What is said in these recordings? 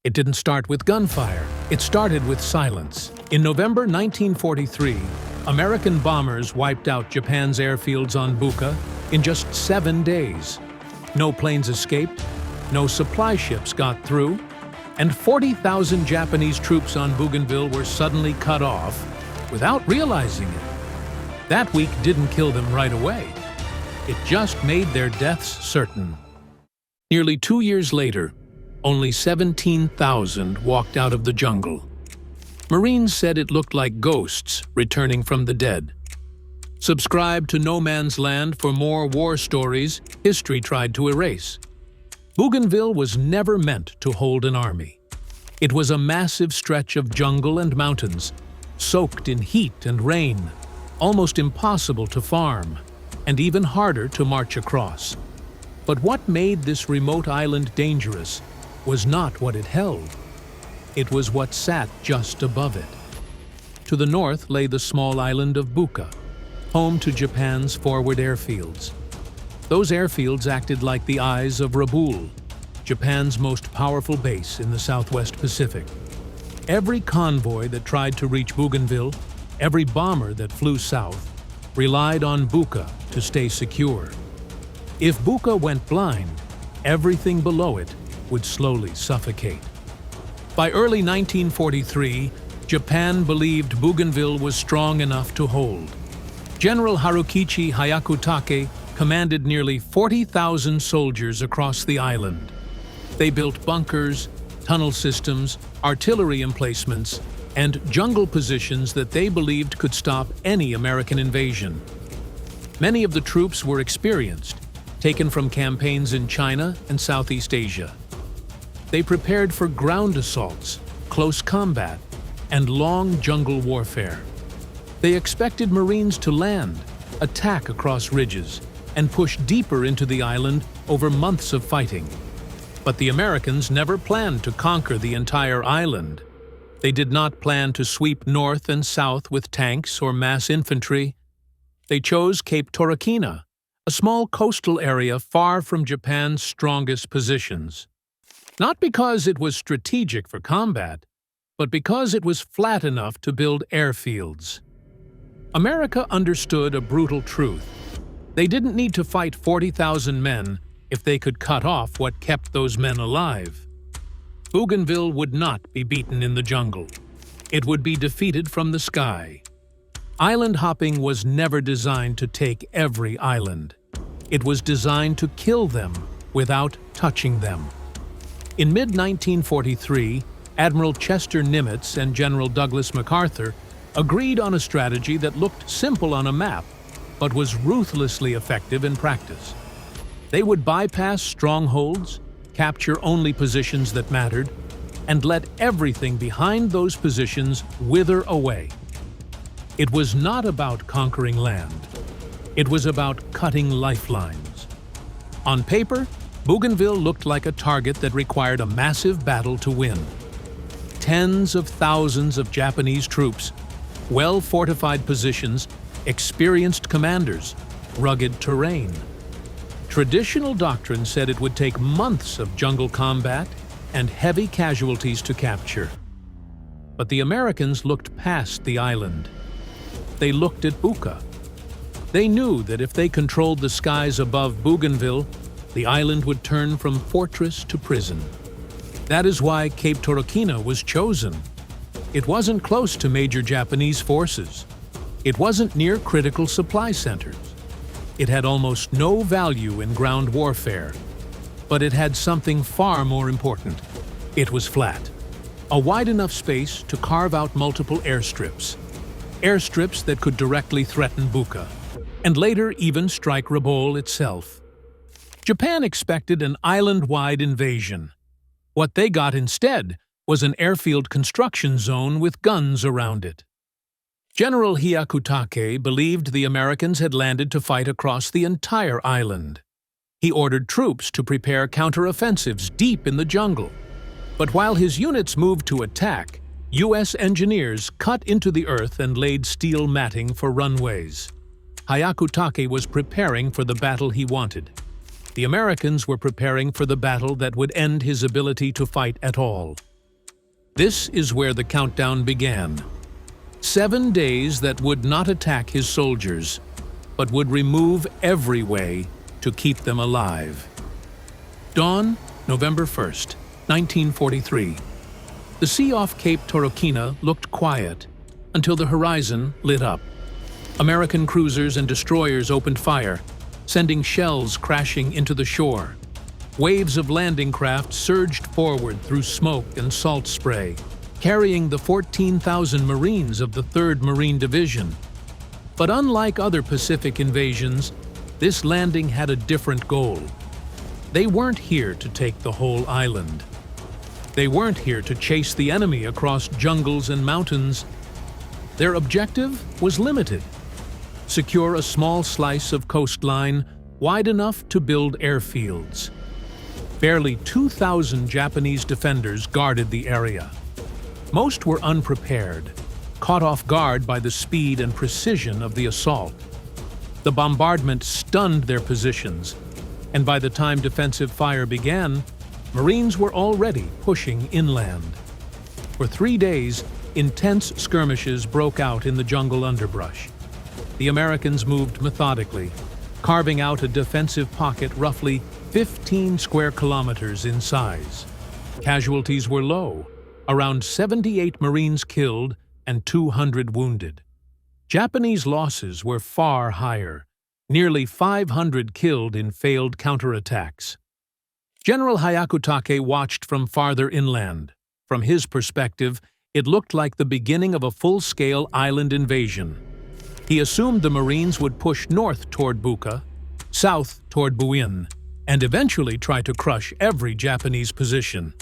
It didn't start with gunfire, it started with silence. In November 1943, American bombers wiped out Japan's airfields on Buka in just 7 days. No planes escaped, no supply ships got through, and 40,000 Japanese troops on Bougainville were suddenly cut off without realizing it. That week didn't kill them right away. It just made their deaths certain. Nearly 2 years later, only 17,000 walked out of the jungle. Marines said it looked like ghosts returning from the dead. Subscribe to No Man's Land for more war stories history tried to erase. Bougainville was never meant to hold an army. It was a massive stretch of jungle and mountains, soaked in heat and rain, almost impossible to farm, and even harder to march across. But what made this remote island dangerous was not what it held. It was what sat just above it. To the north lay the small island of Buka, home to Japan's forward airfields. Those airfields acted like the eyes of Rabaul, Japan's most powerful base in the Southwest Pacific. Every convoy that tried to reach Bougainville, every bomber that flew south, relied on Buka to stay secure. If Buka went blind, everything below it would slowly suffocate. By early 1943, Japan believed Bougainville was strong enough to hold. General Harukichi Hyakutake commanded nearly 40,000 soldiers across the island. They built bunkers, tunnel systems, artillery emplacements, and jungle positions that they believed could stop any American invasion. Many of the troops were experienced, taken from campaigns in China and Southeast Asia. They prepared for ground assaults, close combat, and long jungle warfare. They expected Marines to land, attack across ridges, and push deeper into the island over months of fighting. But the Americans never planned to conquer the entire island. They did not plan to sweep north and south with tanks or mass infantry. They chose Cape Torokina, a small coastal area far from Japan's strongest positions. Not because it was strategic for combat, but because it was flat enough to build airfields. America understood a brutal truth. They didn't need to fight 40,000 men if they could cut off what kept those men alive. Bougainville would not be beaten in the jungle. It would be defeated from the sky. Island hopping was never designed to take every island. It was designed to kill them without touching them. In mid-1943, Admiral Chester Nimitz and General Douglas MacArthur agreed on a strategy that looked simple on a map, but was ruthlessly effective in practice. They would bypass strongholds, capture only positions that mattered, and let everything behind those positions wither away. It was not about conquering land. It was about cutting lifelines. On paper, Bougainville looked like a target that required a massive battle to win. Tens of thousands of Japanese troops, well-fortified positions, experienced commanders, rugged terrain. Traditional doctrine said it would take months of jungle combat and heavy casualties to capture. But the Americans looked past the island. They looked at Buka. They knew that if they controlled the skies above Bougainville, the island would turn from fortress to prison. That is why Cape Torokina was chosen. It wasn't close to major Japanese forces. It wasn't near critical supply centers. It had almost no value in ground warfare. But it had something far more important. It was flat. A wide enough space to carve out multiple airstrips. Airstrips that could directly threaten Buka, and later even strike Rabaul itself. Japan expected an island-wide invasion. What they got instead was an airfield construction zone with guns around it. General Hyakutake believed the Americans had landed to fight across the entire island. He ordered troops to prepare counteroffensives deep in the jungle. But while his units moved to attack, U.S. engineers cut into the earth and laid steel matting for runways. Hyakutake was preparing for the battle he wanted. The Americans were preparing for the battle that would end his ability to fight at all. This is where the countdown began. 7 days that would not attack his soldiers, but would remove every way to keep them alive. Dawn, November 1st, 1943. The sea off Cape Torokina looked quiet until the horizon lit up. American cruisers and destroyers opened fire, sending shells crashing into the shore. Waves of landing craft surged forward through smoke and salt spray, carrying the 14,000 Marines of the 3rd Marine Division. But unlike other Pacific invasions, this landing had a different goal. They weren't here to take the whole island. They weren't here to chase the enemy across jungles and mountains. Their objective was limited: secure a small slice of coastline wide enough to build airfields. Barely 2,000 Japanese defenders guarded the area. Most were unprepared, caught off guard by the speed and precision of the assault. The bombardment stunned their positions, and by the time defensive fire began, Marines were already pushing inland. For 3 days, intense skirmishes broke out in the jungle underbrush. The Americans moved methodically, carving out a defensive pocket roughly 15 square kilometers in size. Casualties were low, around 78 Marines killed and 200 wounded. Japanese losses were far higher, nearly 500 killed in failed counterattacks. General Hyakutake watched from farther inland. From his perspective, it looked like the beginning of a full-scale island invasion. He assumed the Marines would push north toward Buka, south toward Bougainville, and eventually try to crush every Japanese position.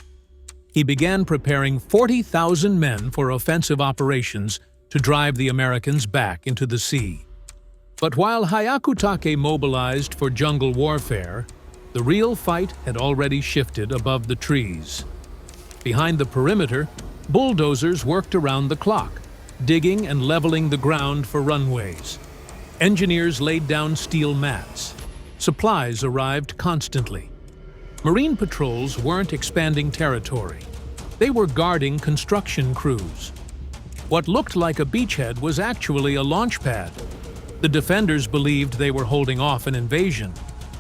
He began preparing 40,000 men for offensive operations to drive the Americans back into the sea. But while Hyakutake mobilized for jungle warfare, the real fight had already shifted above the trees. Behind the perimeter, bulldozers worked around the clock, digging and leveling the ground for runways. Engineers laid down steel mats. Supplies arrived constantly. Marine patrols weren't expanding territory. They were guarding construction crews. What looked like a beachhead was actually a launch pad. The defenders believed they were holding off an invasion.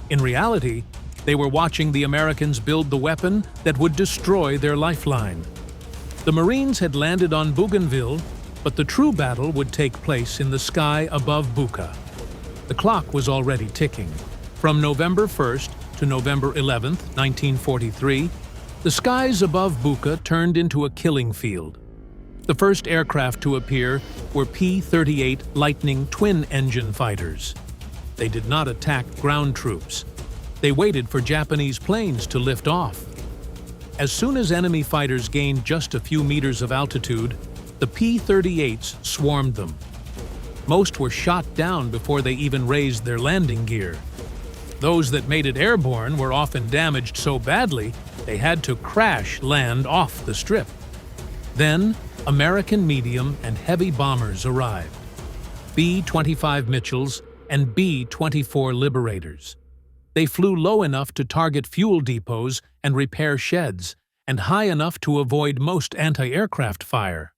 In reality, they were watching the Americans build the weapon that would destroy their lifeline. The Marines had landed on Bougainville, but the true battle would take place in the sky above Buka. The clock was already ticking. From November 1st to November 11th, 1943, the skies above Buka turned into a killing field. The first aircraft to appear were P-38 Lightning twin-engine fighters. They did not attack ground troops. They waited for Japanese planes to lift off. As soon as enemy fighters gained just a few meters of altitude, the P-38s swarmed them. Most were shot down before they even raised their landing gear. Those that made it airborne were often damaged so badly they had to crash land off the strip. Then, American medium and heavy bombers arrived. B-25 Mitchells and B-24 Liberators. They flew low enough to target fuel depots and repair sheds, and high enough to avoid most anti-aircraft fire.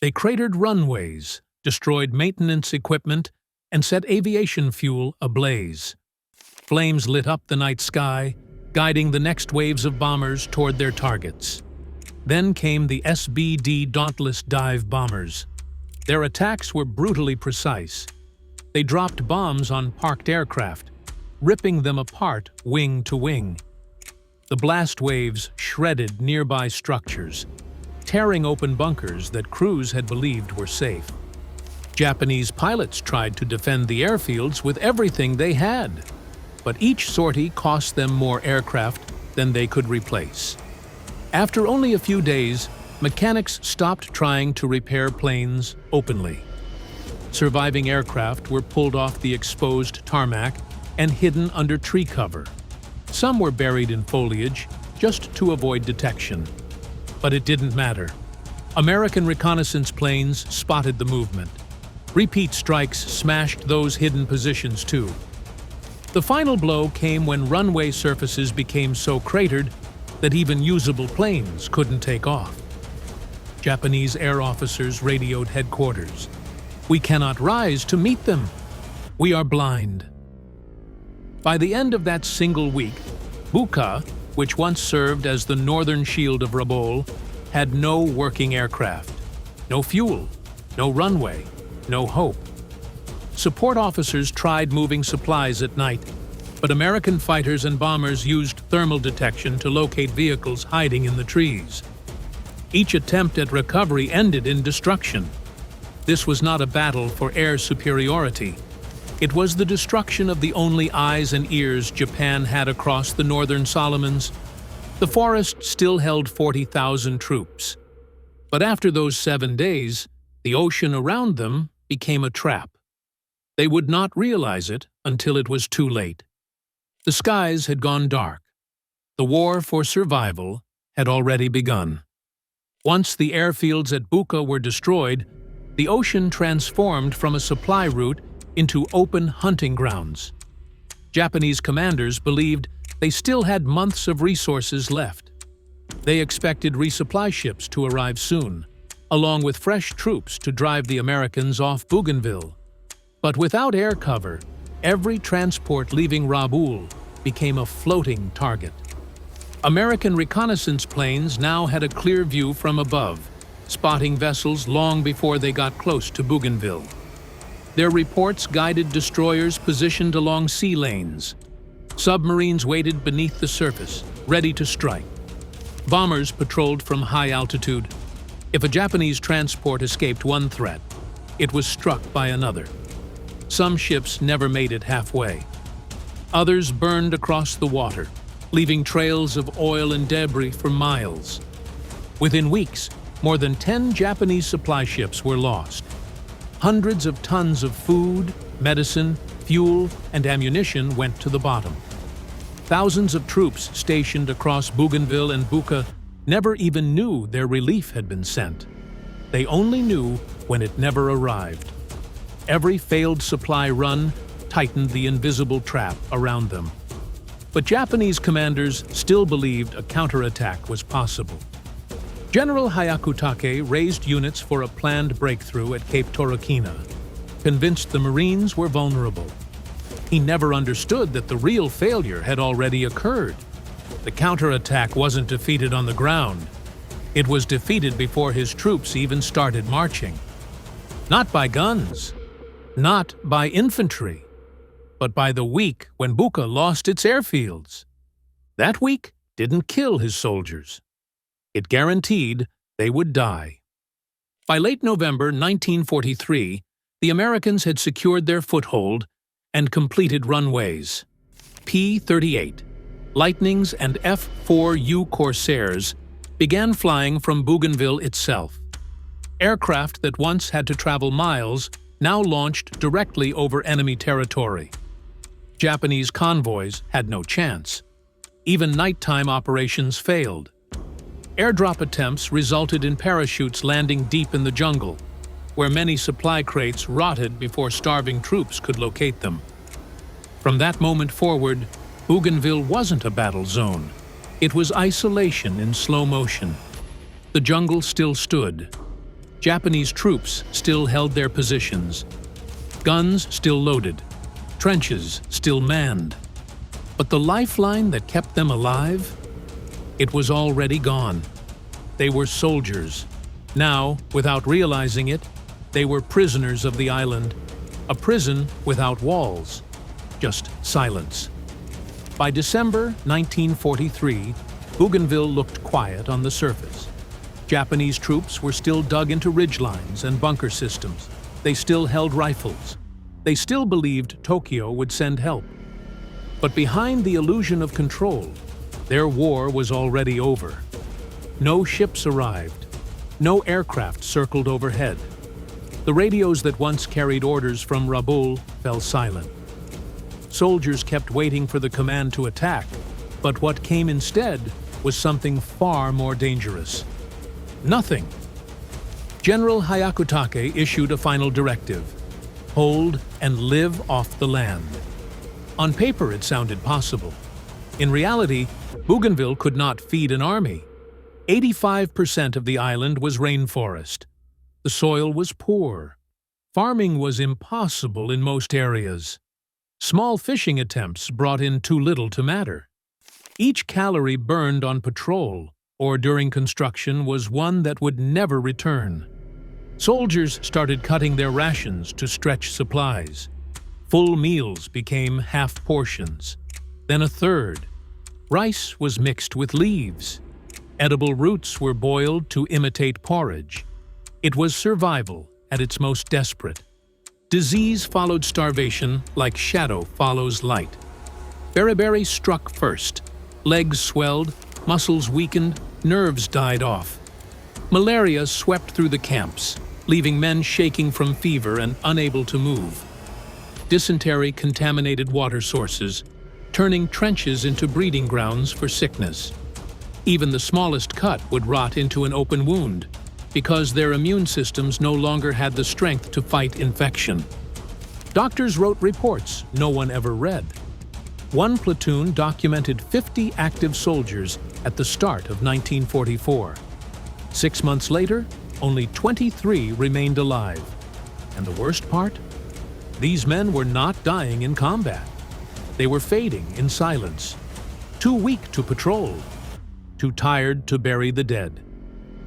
They cratered runways, destroyed maintenance equipment, and set aviation fuel ablaze. Flames lit up the night sky, guiding the next waves of bombers toward their targets. Then came the SBD Dauntless dive bombers. Their attacks were brutally precise. They dropped bombs on parked aircraft, ripping them apart wing to wing. The blast waves shredded nearby structures, tearing open bunkers that crews had believed were safe. Japanese pilots tried to defend the airfields with everything they had, but each sortie cost them more aircraft than they could replace. After only a few days, mechanics stopped trying to repair planes openly. Surviving aircraft were pulled off the exposed tarmac and hidden under tree cover. Some were buried in foliage just to avoid detection. But it didn't matter. American reconnaissance planes spotted the movement. Repeat strikes smashed those hidden positions too. The final blow came when runway surfaces became so cratered that even usable planes couldn't take off. Japanese air officers radioed headquarters. "We cannot rise to meet them. We are blind." By the end of that single week, Buka, which once served as the northern shield of Rabaul, had no working aircraft, no fuel, no runway, no hope. Support officers tried moving supplies at night, but American fighters and bombers used thermal detection to locate vehicles hiding in the trees. Each attempt at recovery ended in destruction. This was not a battle for air superiority. It was the destruction of the only eyes and ears Japan had across the northern Solomons. The forest still held 40,000 troops. But after those 7 days, the ocean around them became a trap. They would not realize it until it was too late. The skies had gone dark. The war for survival had already begun. Once the airfields at Buka were destroyed, the ocean transformed from a supply route into open hunting grounds. Japanese commanders believed they still had months of resources left. They expected resupply ships to arrive soon, along with fresh troops to drive the Americans off Bougainville. But without air cover, every transport leaving Rabaul became a floating target. American reconnaissance planes now had a clear view from above, spotting vessels long before they got close to Bougainville. Their reports guided destroyers positioned along sea lanes. Submarines waited beneath the surface, ready to strike. Bombers patrolled from high altitude. If a Japanese transport escaped one threat, it was struck by another. Some ships never made it halfway. Others burned across the water, leaving trails of oil and debris for miles. Within weeks, more than 10 Japanese supply ships were lost. Hundreds of tons of food, medicine, fuel, and ammunition went to the bottom. Thousands of troops stationed across Bougainville and Buka never even knew their relief had been sent. They only knew when it never arrived. Every failed supply run tightened the invisible trap around them. But Japanese commanders still believed a counterattack was possible. General Hyakutake raised units for a planned breakthrough at Cape Torokina, convinced the Marines were vulnerable. He never understood that the real failure had already occurred. The counterattack wasn't defeated on the ground. It was defeated before his troops even started marching. Not by guns, not by infantry, but by the week when Buka lost its airfields. That week didn't kill his soldiers. It guaranteed they would die. By late November 1943, the Americans had secured their foothold and completed runways. P-38, Lightnings and F-4U Corsairs began flying from Bougainville itself. Aircraft that once had to travel miles now launched directly over enemy territory. Japanese convoys had no chance. Even nighttime operations failed. Airdrop attempts resulted in parachutes landing deep in the jungle, where many supply crates rotted before starving troops could locate them. From that moment forward, Bougainville wasn't a battle zone. It was isolation in slow motion. The jungle still stood. Japanese troops still held their positions. Guns still loaded. Trenches still manned. But the lifeline that kept them alive? It was already gone. They were soldiers. Now, without realizing it, they were prisoners of the island. A prison without walls. Just silence. By December 1943, Bougainville looked quiet on the surface. Japanese troops were still dug into ridgelines and bunker systems. They still held rifles. They still believed Tokyo would send help. But behind the illusion of control, their war was already over. No ships arrived. No aircraft circled overhead. The radios that once carried orders from Rabaul fell silent. Soldiers kept waiting for the command to attack, but what came instead was something far more dangerous. Nothing. General Hyakutake issued a final directive: hold and live off the land. On paper, it sounded possible. In reality, Bougainville could not feed an army. 85% of the island was rainforest. The soil was poor. Farming was impossible in most areas. Small fishing attempts brought in too little to matter. Each calorie burned on patrol or during construction was one that would never return. Soldiers started cutting their rations to stretch supplies. Full meals became half portions, then a third. Rice was mixed with leaves. Edible roots were boiled to imitate porridge. It was survival at its most desperate. Disease followed starvation like shadow follows light. Beriberi struck first. Legs swelled, muscles weakened, nerves died off. Malaria swept through the camps, leaving men shaking from fever and unable to move. Dysentery contaminated water sources, turning trenches into breeding grounds for sickness. Even the smallest cut would rot into an open wound, because their immune systems no longer had the strength to fight infection. Doctors wrote reports no one ever read. One platoon documented 50 active soldiers at the start of 1944. 6 months later, only 23 remained alive. And the worst part? These men were not dying in combat. They were fading in silence, too weak to patrol, too tired to bury the dead.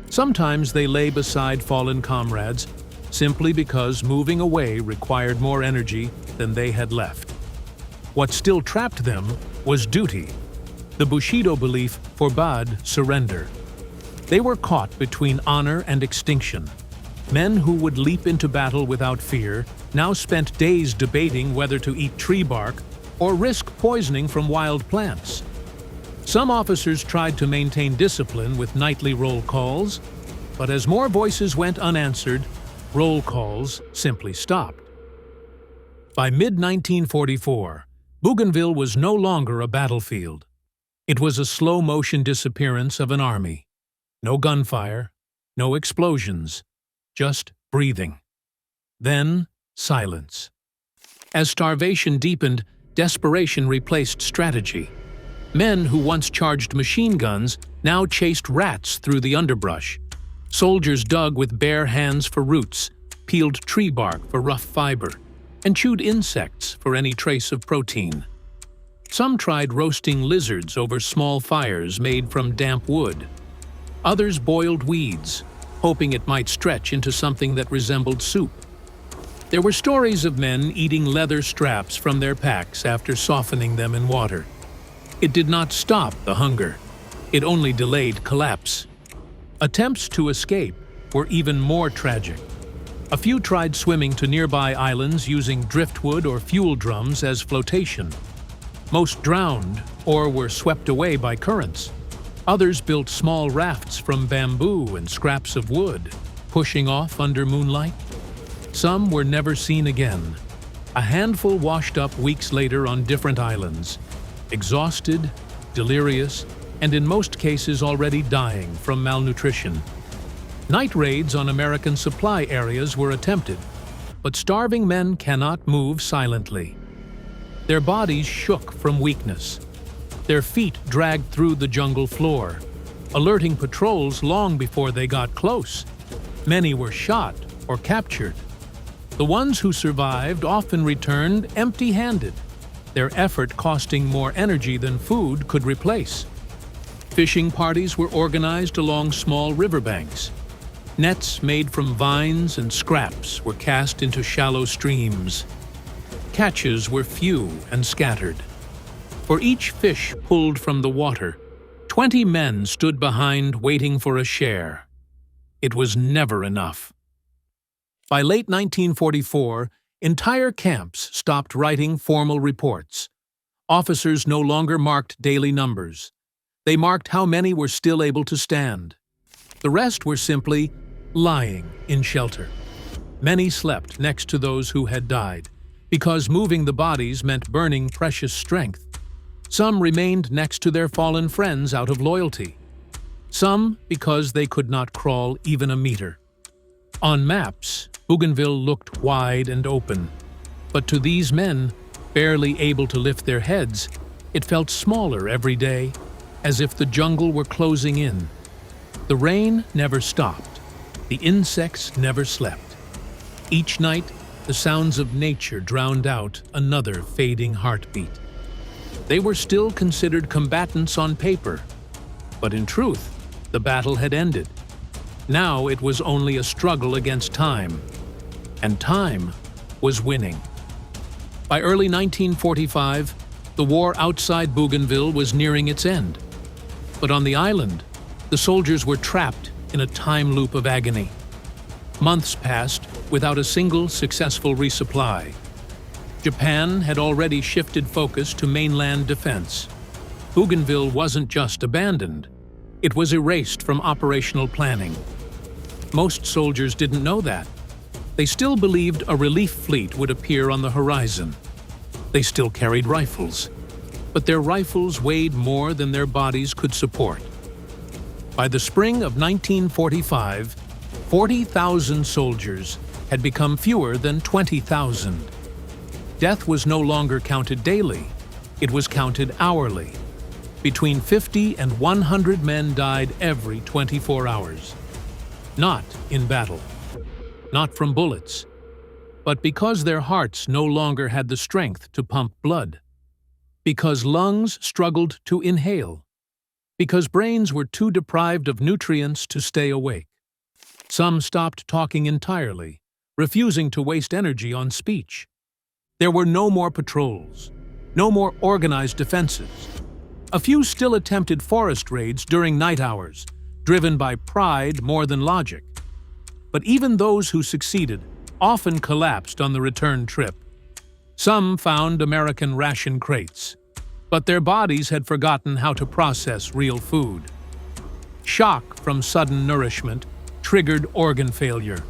Sometimes they lay beside fallen comrades simply because moving away required more energy than they had left. What still trapped them was duty. The Bushido belief forbade surrender. They were caught between honor and extinction. Men who would leap into battle without fear now spent days debating whether to eat tree bark or risk poisoning from wild plants. Some officers tried to maintain discipline with nightly roll calls, but as more voices went unanswered, roll calls simply stopped. By mid-1944, Bougainville was no longer a battlefield. It was a slow-motion disappearance of an army. No gunfire, no explosions, just breathing. Then, silence. As starvation deepened, desperation replaced strategy. Men who once charged machine guns now chased rats through the underbrush. Soldiers dug with bare hands for roots, peeled tree bark for rough fiber, and chewed insects for any trace of protein. Some tried roasting lizards over small fires made from damp wood. Others boiled weeds, hoping it might stretch into something that resembled soup. There were stories of men eating leather straps from their packs after softening them in water. It did not stop the hunger. It only delayed collapse. Attempts to escape were even more tragic. A few tried swimming to nearby islands using driftwood or fuel drums as flotation. Most drowned or were swept away by currents. Others built small rafts from bamboo and scraps of wood, pushing off under moonlight. Some were never seen again. A handful washed up weeks later on different islands, exhausted, delirious, and in most cases already dying from malnutrition. Night raids on American supply areas were attempted, but starving men cannot move silently. Their bodies shook from weakness. Their feet dragged through the jungle floor, alerting patrols long before they got close. Many were shot or captured. The ones who survived often returned empty-handed, their effort costing more energy than food could replace. Fishing parties were organized along small riverbanks. Nets made from vines and scraps were cast into shallow streams. Catches were few and scattered. For each fish pulled from the water, 20 men stood behind waiting for a share. It was never enough. By late 1944, entire camps stopped writing formal reports. Officers no longer marked daily numbers. They marked how many were still able to stand. The rest were simply lying in shelter. Many slept next to those who had died, because moving the bodies meant burning precious strength. Some remained next to their fallen friends out of loyalty. Some because they could not crawl even a meter. On maps, Bougainville looked wide and open, but to these men, barely able to lift their heads, it felt smaller every day, as if the jungle were closing in. The rain never stopped. The insects never slept. Each night, the sounds of nature drowned out another fading heartbeat. They were still considered combatants on paper, but in truth, the battle had ended. Now it was only a struggle against time, and time was winning. By early 1945, the war outside Bougainville was nearing its end. But on the island, the soldiers were trapped in a time loop of agony. Months passed without a single successful resupply. Japan had already shifted focus to mainland defense. Bougainville wasn't just abandoned, it was erased from operational planning. Most soldiers didn't know that. They still believed a relief fleet would appear on the horizon. They still carried rifles, but their rifles weighed more than their bodies could support. By the spring of 1945, 40,000 soldiers had become fewer than 20,000. Death was no longer counted daily, it was counted hourly. Between 50 and 100 men died every 24 hours. Not in battle, not from bullets, but because their hearts no longer had the strength to pump blood, because lungs struggled to inhale, because brains were too deprived of nutrients to stay awake. Some stopped talking entirely, refusing to waste energy on speech. There were no more patrols, no more organized defenses. A few still attempted forest raids during night hours, driven by pride more than logic. But even those who succeeded often collapsed on the return trip. Some found American ration crates, but their bodies had forgotten how to process real food. Shock from sudden nourishment triggered organ failure.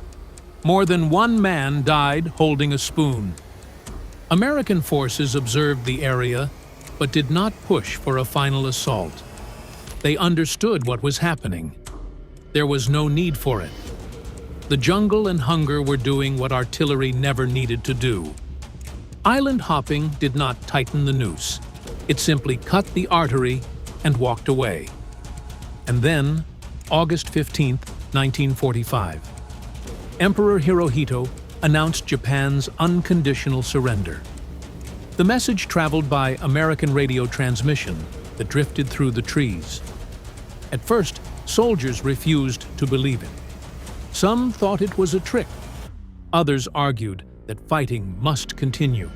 More than one man died holding a spoon. American forces observed the area, but did not push for a final assault. They understood what was happening. There was no need for it. The jungle and hunger were doing what artillery never needed to do. Island hopping did not tighten the noose. It simply cut the artery and walked away. And then, August 15, 1945, Emperor Hirohito announced Japan's unconditional surrender. The message traveled by American radio transmission that drifted through the trees. At first, soldiers refused to believe it. Some thought it was a trick. Others argued that fighting must continue.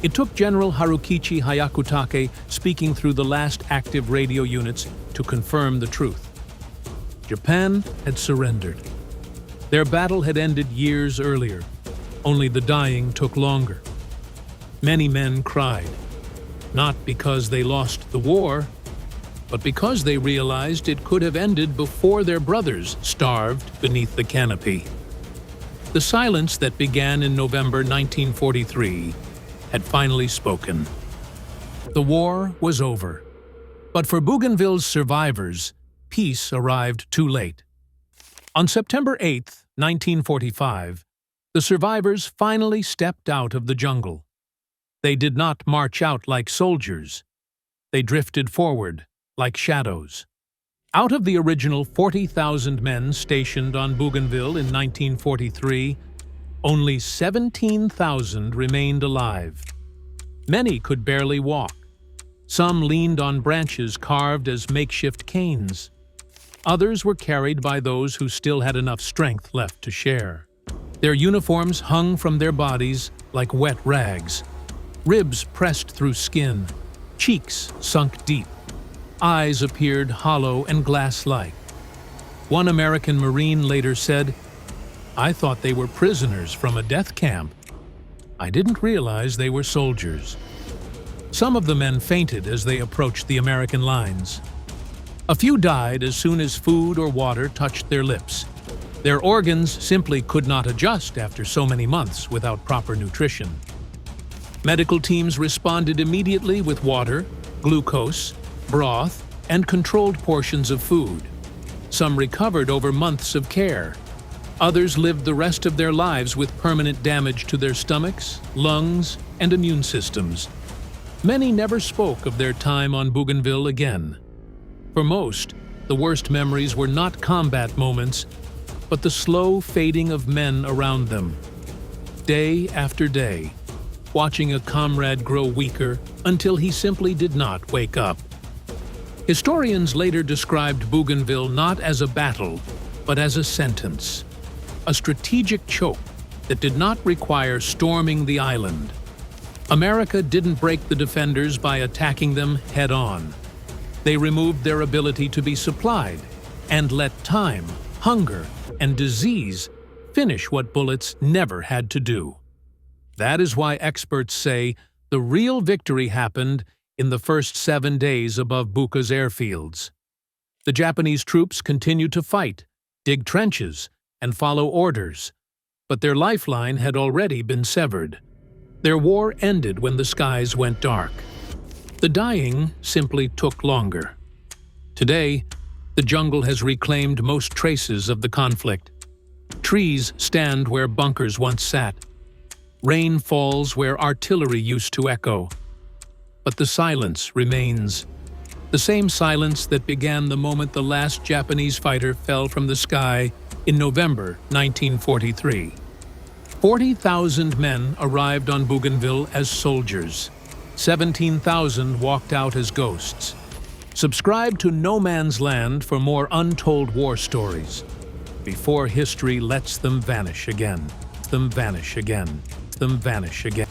It took General Harukichi Hyakutake speaking through the last active radio units to confirm the truth. Japan had surrendered. Their battle had ended years earlier, only the dying took longer. Many men cried, not because they lost the war, but because they realized it could have ended before their brothers starved beneath the canopy. The silence that began in November 1943 had finally spoken. The war was over, but for Bougainville's survivors, peace arrived too late. On September 8, 1945, the survivors finally stepped out of the jungle. They did not march out like soldiers. They drifted forward like shadows. Out of the original 40,000 men stationed on Bougainville in 1943, only 17,000 remained alive. Many could barely walk. Some leaned on branches carved as makeshift canes. Others were carried by those who still had enough strength left to share. Their uniforms hung from their bodies like wet rags. Ribs pressed through skin, cheeks sunk deep. Eyes appeared hollow and glass-like. One American Marine later said, "I thought they were prisoners from a death camp. I didn't realize they were soldiers." Some of the men fainted as they approached the American lines. A few died as soon as food or water touched their lips. Their organs simply could not adjust after so many months without proper nutrition. Medical teams responded immediately with water, glucose, broth, and controlled portions of food. Some recovered over months of care. Others lived the rest of their lives with permanent damage to their stomachs, lungs, and immune systems. Many never spoke of their time on Bougainville again. For most, The worst memories were not combat moments, but the slow fading of men around them. Day after day, watching a comrade grow weaker until he simply did not wake up. Historians later described Bougainville not as a battle, but as a sentence, a strategic choke that did not require storming the island. America didn't break the defenders by attacking them head-on. They removed their ability to be supplied and let time, hunger, and disease finish what bullets never had to do. That is why experts say the real victory happened in the first 7 days above Buka's airfields. The Japanese troops continued to fight, dig trenches, and follow orders, but their lifeline had already been severed. Their war ended when the skies went dark. The dying simply took longer. Today, the jungle has reclaimed most traces of the conflict. Trees stand where bunkers once sat. Rain falls where artillery used to echo. But the silence remains. The same silence that began the moment the last Japanese fighter fell from the sky in November 1943. 40,000 men arrived on Bougainville as soldiers. 17,000 walked out as ghosts. Subscribe to No Man's Land for more untold war stories, before history lets them vanish again. Them vanish again. Them vanish again.